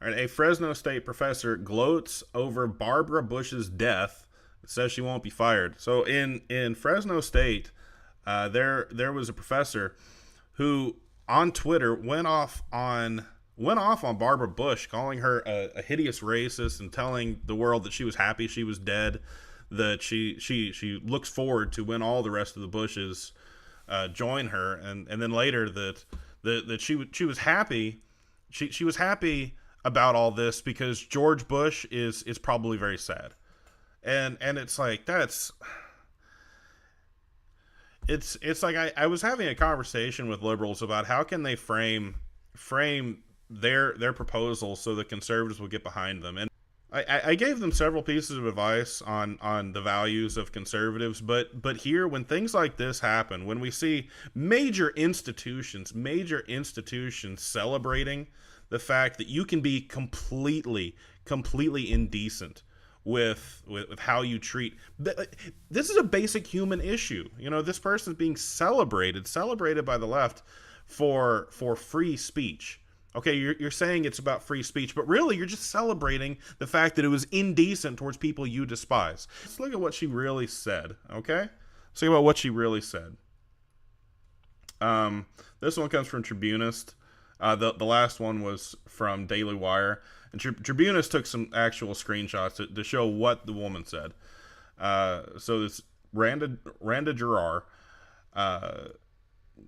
All right, a Fresno State professor gloats over Barbara Bush's death. Says she won't be fired. So in Fresno State, there was a professor who on Twitter went off on Barbara Bush, calling her a hideous racist and telling the world that she was happy she was dead, that she looks forward to when all the rest of the Bushes join her, and then later that she was happy, she was happy about all this because George Bush is probably very sad, and it's like it's like I was having a conversation with liberals about how can they frame their proposals so the conservatives will get behind them. And I gave them several pieces of advice on the values of conservatives, but here, when things like this happen, when we see major institutions celebrating the fact that you can be completely indecent with how you treat, this is a basic human issue. This person's being celebrated by the left for free speech. Okay, you're saying it's about free speech, but really you're just celebrating the fact that it was indecent towards people you despise. Let's look at what she really said, okay? Let's think about what she really said. This one comes from Tribunist. The last one was from Daily Wire. And Tribunist took some actual screenshots to show what the woman said. So this Randa Gerard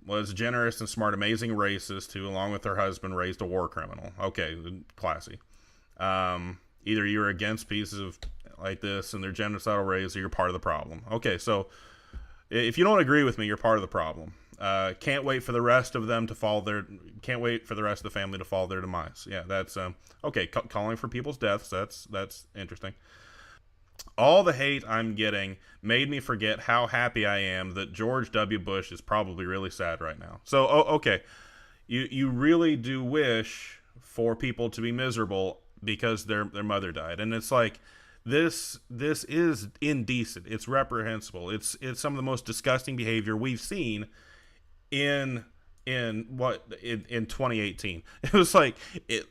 was generous and smart, amazing racist who, along with her husband, raised a war criminal. Okay, classy. Either you're against pieces of like this and they're genocidal raised, or you're part of the problem. Okay, so if you don't agree with me, you're part of the problem. Can't wait for the rest of them to fall can't wait for the rest of the family to fall their demise. Yeah, that's okay. Calling for people's deaths. That's interesting. All the hate I'm getting made me forget how happy I am that George W. Bush is probably really sad right now. So, okay, you really do wish for people to be miserable because their mother died, and it's like this is indecent. It's reprehensible. It's some of the most disgusting behavior we've seen in 2018. It was like it.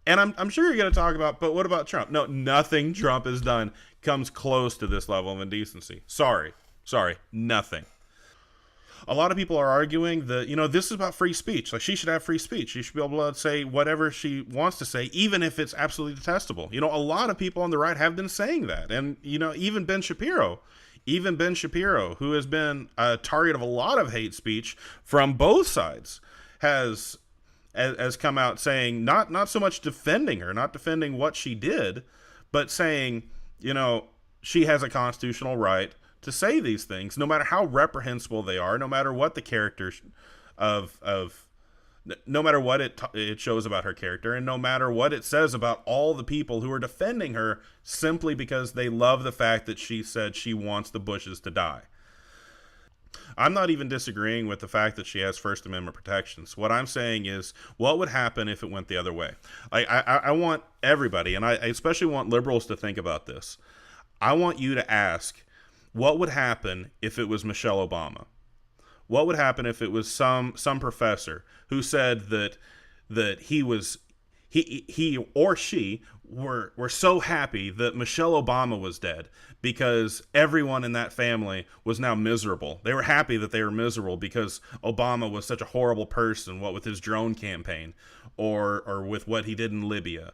And I'm sure you're going to talk about, but what about Trump? No, nothing Trump has done comes close to this level of indecency. Sorry, nothing. A lot of people are arguing that, this is about free speech. Like, she should have free speech. She should be able to say whatever she wants to say, even if it's absolutely detestable. A lot of people on the right have been saying that. And, even Ben Shapiro, who has been a target of a lot of hate speech from both sides, has come out saying, not so much defending her, not defending what she did, but saying, she has a constitutional right to say these things, no matter how reprehensible they are, no matter what the character no matter what it shows about her character, and no matter what it says about all the people who are defending her simply because they love the fact that she said she wants the Bushes to die. I'm not even disagreeing with the fact that she has First Amendment protections. What I'm saying is, what would happen if it went the other way? I want everybody, and I especially want liberals to think about this. I want you to ask, what would happen if it was Michelle Obama? What would happen if it was some professor who said that he or she were so happy that Michelle Obama was dead because everyone in that family was now miserable. They were happy that they were miserable because Obama was such a horrible person, what with his drone campaign or with what he did in Libya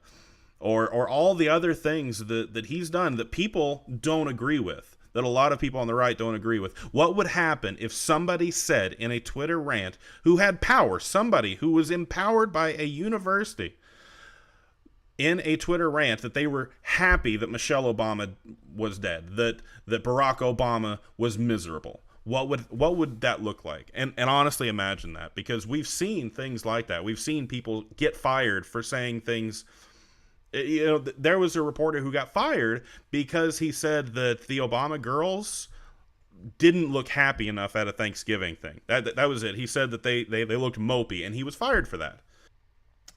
or all the other things that he's done that people don't agree with, that a lot of people on the right don't agree with. What would happen if somebody said in a Twitter rant, who had power, somebody who was empowered by a university, in a Twitter rant, that they were happy that Michelle Obama was dead, that Barack Obama was miserable? What would that look like? And honestly, imagine that, because we've seen things like that. We've seen people get fired for saying things. There was a reporter who got fired because he said that the Obama girls didn't look happy enough at a Thanksgiving thing. That was it. He said that they looked mopey, and he was fired for that.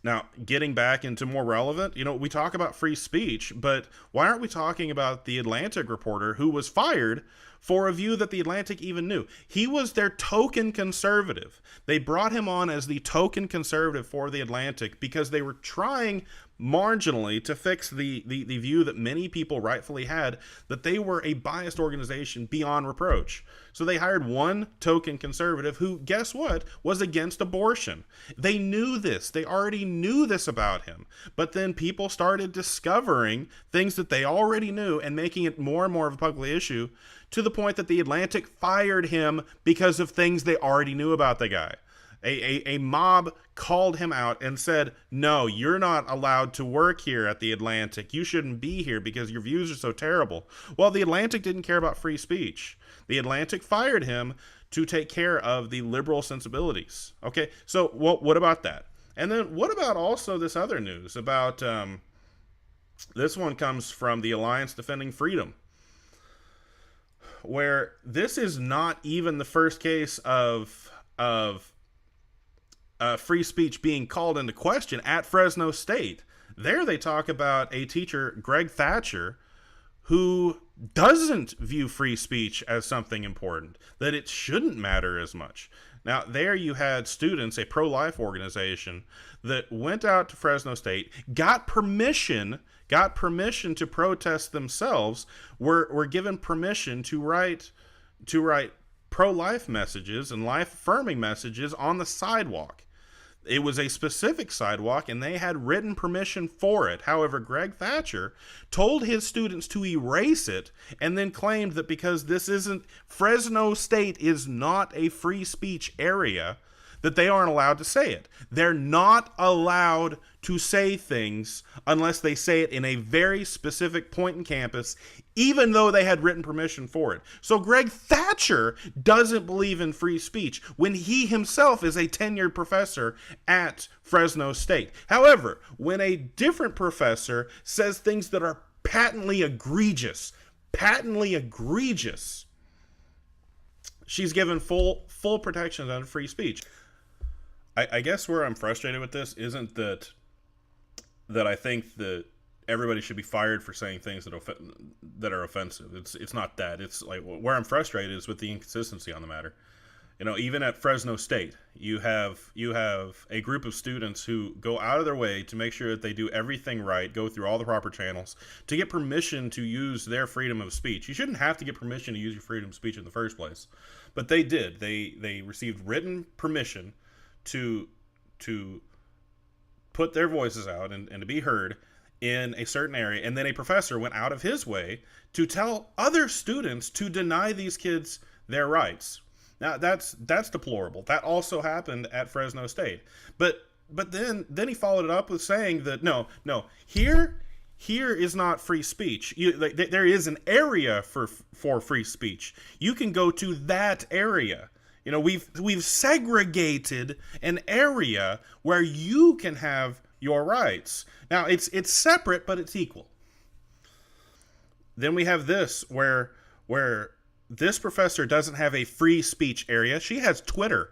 Now, getting back into more relevant, we talk about free speech, but why aren't we talking about the Atlantic reporter who was fired for a view that the Atlantic even knew? He was their token conservative. They brought him on as the token conservative for the Atlantic because they were trying marginally to fix the view that many people rightfully had, that they were a biased organization beyond reproach. So they hired one token conservative who, guess what, was against abortion. They knew this. They already knew this about him. But then people started discovering things that they already knew and making it more and more of a public issue, to the point that the Atlantic fired him because of things they already knew about the guy. A mob called him out and said, no, you're not allowed to work here at the Atlantic. You shouldn't be here because your views are so terrible. Well, the Atlantic didn't care about free speech. The Atlantic fired him to take care of the liberal sensibilities. Okay, so what about that? And then what about also this other news about, this one comes from the Alliance Defending Freedom, where this is not even the first case of free speech being called into question at Fresno State. There they talk about a teacher, Greg Thatcher, who doesn't view free speech as something important, that it shouldn't matter as much. Now, there you had students, a pro-life organization, that went out to Fresno State, got permission to protest themselves, were given permission to write pro-life messages and life-affirming messages on the sidewalk. It was a specific sidewalk, and they had written permission for it. However, Greg Thatcher told his students to erase it, and then claimed that because Fresno State is not a free speech area, that they aren't allowed to say it. They're not allowed to say things unless they say it in a very specific point in campus, even though they had written permission for it. So Greg Thatcher doesn't believe in free speech when he himself is a tenured professor at Fresno State. However, when a different professor says things that are patently egregious, she's given full protection on free speech. I guess where I'm frustrated with this isn't that I think that everybody should be fired for saying things that are offensive. It's not that. It's like where I'm frustrated is with the inconsistency on the matter. You know, even at Fresno State, you have a group of students who go out of their way to make sure that they do everything right, go through all the proper channels to get permission to use their freedom of speech. You shouldn't have to get permission to use your freedom of speech in the first place, but they did. They received written permission to put their voices out and to be heard in a certain area, and then a professor went out of his way to tell other students to deny these kids their rights. Now that's deplorable. That also happened at Fresno State. But then he followed it up with saying that no, here is not free speech. There is an area for free speech. You can go to that area. You know, we've segregated an area where you can have your rights. Now it's separate, but it's equal. Then we have this where this professor doesn't have a free speech area. She has Twitter.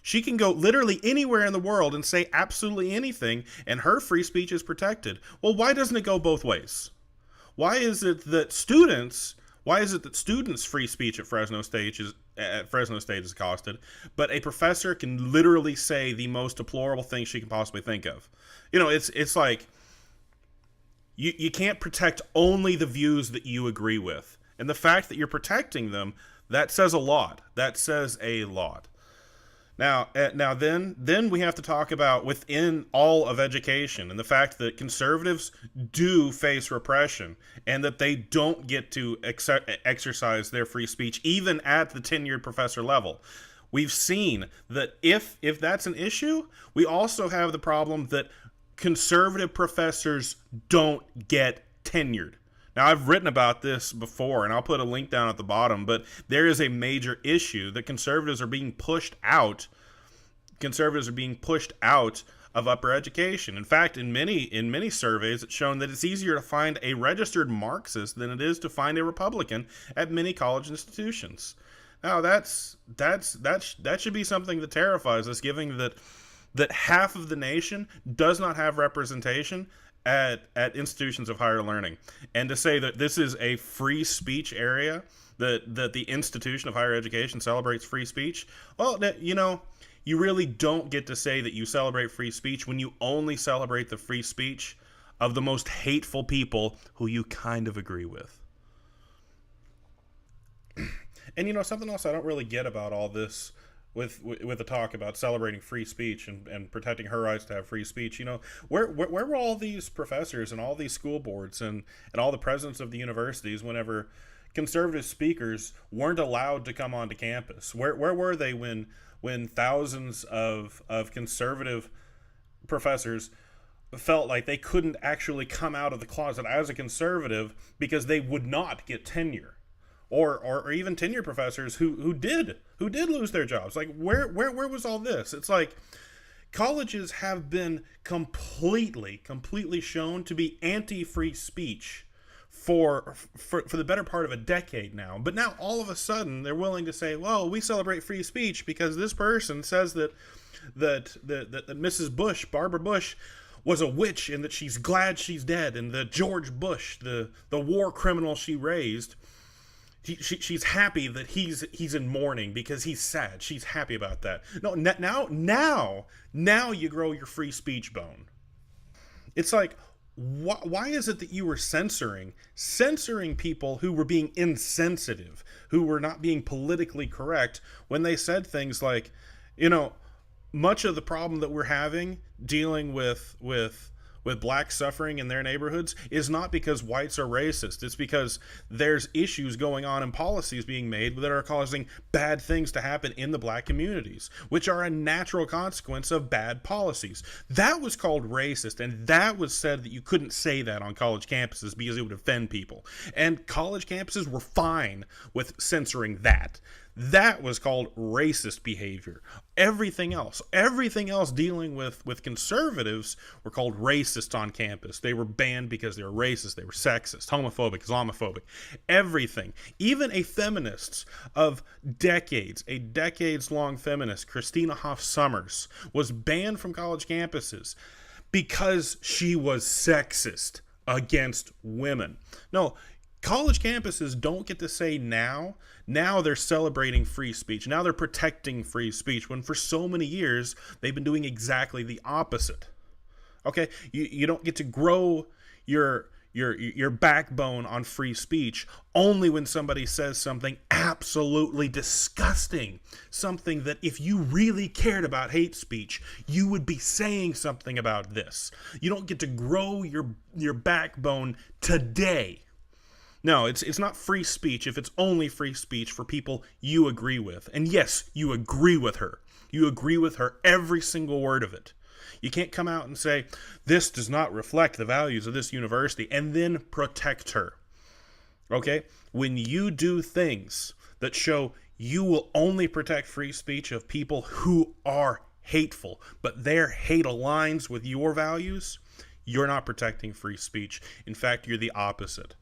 She can go literally anywhere in the world and say absolutely anything, and her free speech is protected. Well, why doesn't it go both ways? Why is it that students' free speech at Fresno State is accosted, but a professor can literally say the most deplorable thing she can possibly think of? You know, it's like you can't protect only the views that you agree with. And the fact that you're protecting them, that says a lot. That says a lot. Now then we have to talk about within all of education and the fact that conservatives do face repression and that they don't get to exercise their free speech even at the tenured professor level. We've seen that if that's an issue, we also have the problem that conservative professors don't get tenured. Now, I've written about this before, and I'll put a link down at the bottom, but there is a major issue that conservatives are being pushed out. Conservatives are being pushed out of upper education. In fact, in many surveys, it's shown that it's easier to find a registered Marxist than it is to find a Republican at many college institutions. Now, that should be something that terrifies us, given that half of the nation does not have representation at institutions of higher learning. And to say that this is a free speech area, that the institution of higher education celebrates free speech, well, you know, you really don't get to say that you celebrate free speech when you only celebrate the free speech of the most hateful people who you kind of agree with. And something else I don't really get about all this with the talk about celebrating free speech and protecting her rights to have free speech. Where were all these professors and all these school boards and all the presidents of the universities whenever conservative speakers weren't allowed to come onto campus? Where were they when thousands of conservative professors felt like they couldn't actually come out of the closet as a conservative because they would not get tenure? Or even tenure professors who did lose their jobs. Like, where was all this? It's like colleges have been completely shown to be anti-free speech for the better part of a decade now. But now all of a sudden they're willing to say, well, we celebrate free speech because this person says that Mrs. Bush, Barbara Bush, was a witch and that she's glad she's dead, and that George Bush, the war criminal she raised, she's happy that he's in mourning because he's sad. She's happy about that. No, now you grow your free speech bone. It's like, why is it that you were censoring people who were being insensitive, who were not being politically correct when they said things like, much of the problem that we're having dealing with black suffering in their neighborhoods is not because whites are racist. It's because there's issues going on and policies being made that are causing bad things to happen in the black communities, which are a natural consequence of bad policies. That was called racist, and that was said that you couldn't say that on college campuses because it would offend people. And college campuses were fine with censoring that. That was called racist behavior. Everything else dealing with conservatives were called racist on campus. They were banned because they were racist, they were sexist, homophobic, Islamophobic. Everything. Even a feminist of decades, a decades-long feminist, Christina Hoff Sommers, was banned from college campuses because she was sexist against women. No, college campuses don't get to say now they're celebrating free speech. Now they're protecting free speech, when for so many years they've been doing exactly the opposite. Okay, you don't get to grow your backbone on free speech only when somebody says something absolutely disgusting, something that if you really cared about hate speech, you would be saying something about this. You don't get to grow your backbone today. No, it's not free speech if it's only free speech for people you agree with. And yes, you agree with her. You agree with her every single word of it. You can't come out and say, this does not reflect the values of this university, and then protect her. Okay? When you do things that show you will only protect free speech of people who are hateful, but their hate aligns with your values, you're not protecting free speech. In fact, you're the opposite.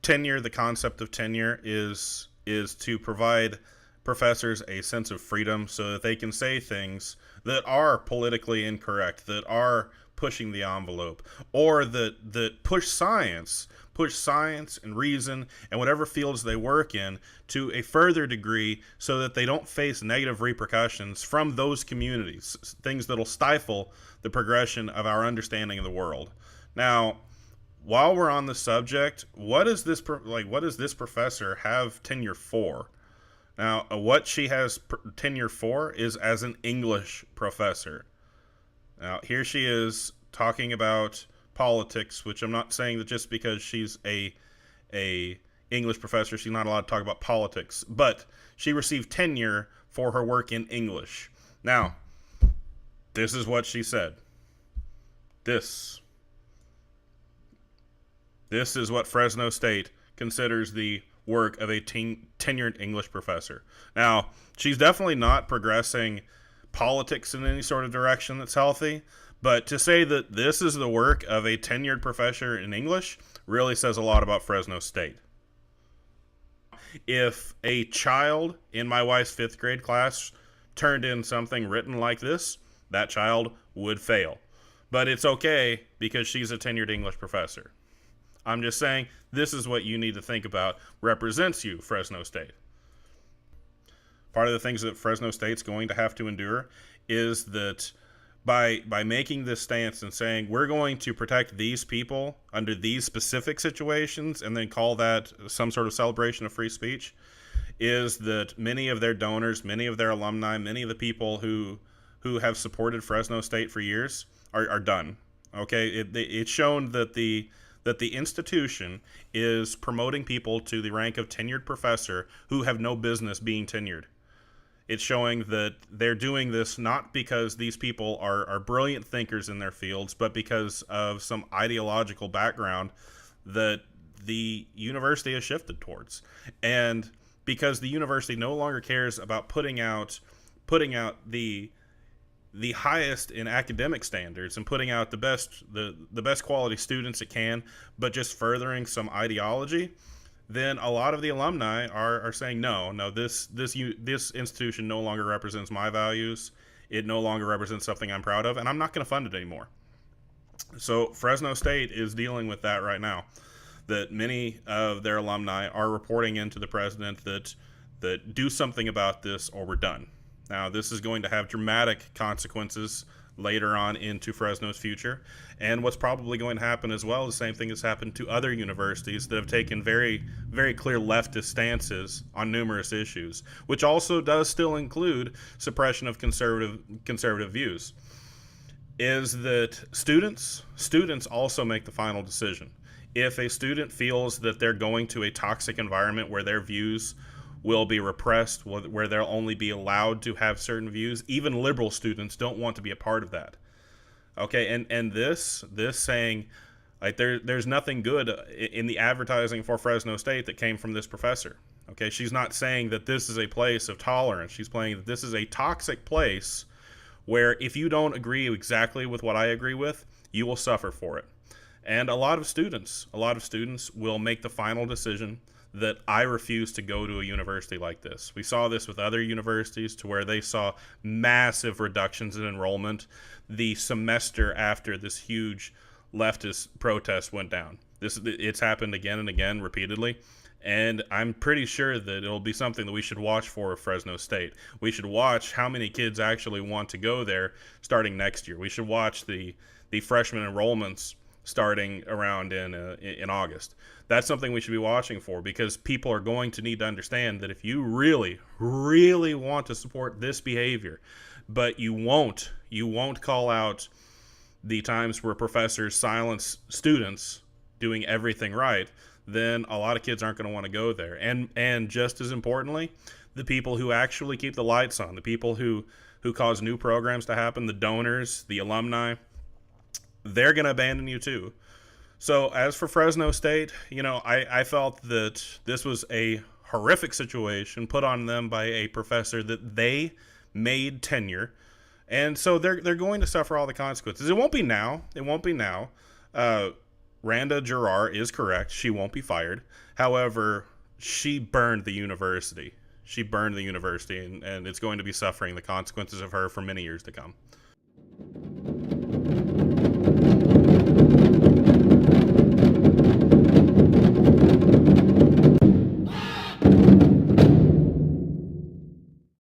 Tenure, the concept of tenure is to provide professors a sense of freedom so that they can say things that are politically incorrect, that are pushing the envelope, or that push science and reason and whatever fields they work in to a further degree so that they don't face negative repercussions from those communities, things that'll stifle the progression of our understanding of the world. Now, while we're on the subject, what does this professor have tenure for? Now, what she has tenure for is as an English professor. Now, here she is talking about politics, which I'm not saying that just because she's a English professor, she's not allowed to talk about politics, but she received tenure for her work in English. Now, this is what she said. This is what Fresno State considers the work of a tenured English professor. Now, she's definitely not progressing politics in any sort of direction that's healthy, but to say that this is the work of a tenured professor in English really says a lot about Fresno State. If a child in my wife's 5th grade class turned in something written like this, that child would fail. But it's okay because she's a tenured English professor. I'm just saying, this is what you need to think about represents you, Fresno State. Part of the things that Fresno State's going to have to endure is that by making this stance and saying we're going to protect these people under these specific situations and then call that some sort of celebration of free speech, is that many of their donors, many of their alumni, many of the people who have supported Fresno State for years are done. Okay, it's shown that the institution is promoting people to the rank of tenured professor who have no business being tenured. It's showing that they're doing this not because these people are brilliant thinkers in their fields, but because of some ideological background that the university has shifted towards. And because the university no longer cares about putting out the highest in academic standards and putting out the best quality students it can, but just furthering some ideology, then a lot of the alumni are saying, no, this institution no longer represents my values. It no longer represents something I'm proud of, and I'm not going to fund it anymore. So Fresno State is dealing with that right now, that many of their alumni are reporting into the president that do something about this or we're done. Now, this is going to have dramatic consequences later on into Fresno's future. And what's probably going to happen as well, the same thing has happened to other universities that have taken very, very clear leftist stances on numerous issues, which also does still include suppression of conservative views, is that students also make the final decision. If a student feels that they're going to a toxic environment where their views will be repressed, where they'll only be allowed to have certain views, even liberal students don't want to be a part of that. Okay, and this saying, like, there's nothing good in the advertising for Fresno State that came from this professor. Okay, she's not saying that this is a place of tolerance. She's saying that this is a toxic place where if you don't agree exactly with what I agree with, you will suffer for it. And a lot of students will make the final decision that I refuse to go to a university like this. We saw this with other universities to where they saw massive reductions in enrollment the semester after this huge leftist protest went down. It's happened again and again repeatedly. And I'm pretty sure that it'll be something that we should watch for Fresno State. We should watch how many kids actually want to go there starting next year. We should watch the freshman enrollments starting around in August. That's something we should be watching for, because people are going to need to understand that if you really, really want to support this behavior, but you won't call out the times where professors silence students doing everything right, then a lot of kids aren't going to want to go there. And just as importantly, the people who actually keep the lights on, the people who cause new programs to happen, the donors, the alumni, they're going to abandon you too. So as for Fresno State, I felt that this was a horrific situation put on them by a professor that they made tenure. And so they're going to suffer all the consequences. It won't be now. Randa Gerard is correct. She won't be fired. However, she burned the university. And it's going to be suffering the consequences of her for many years to come.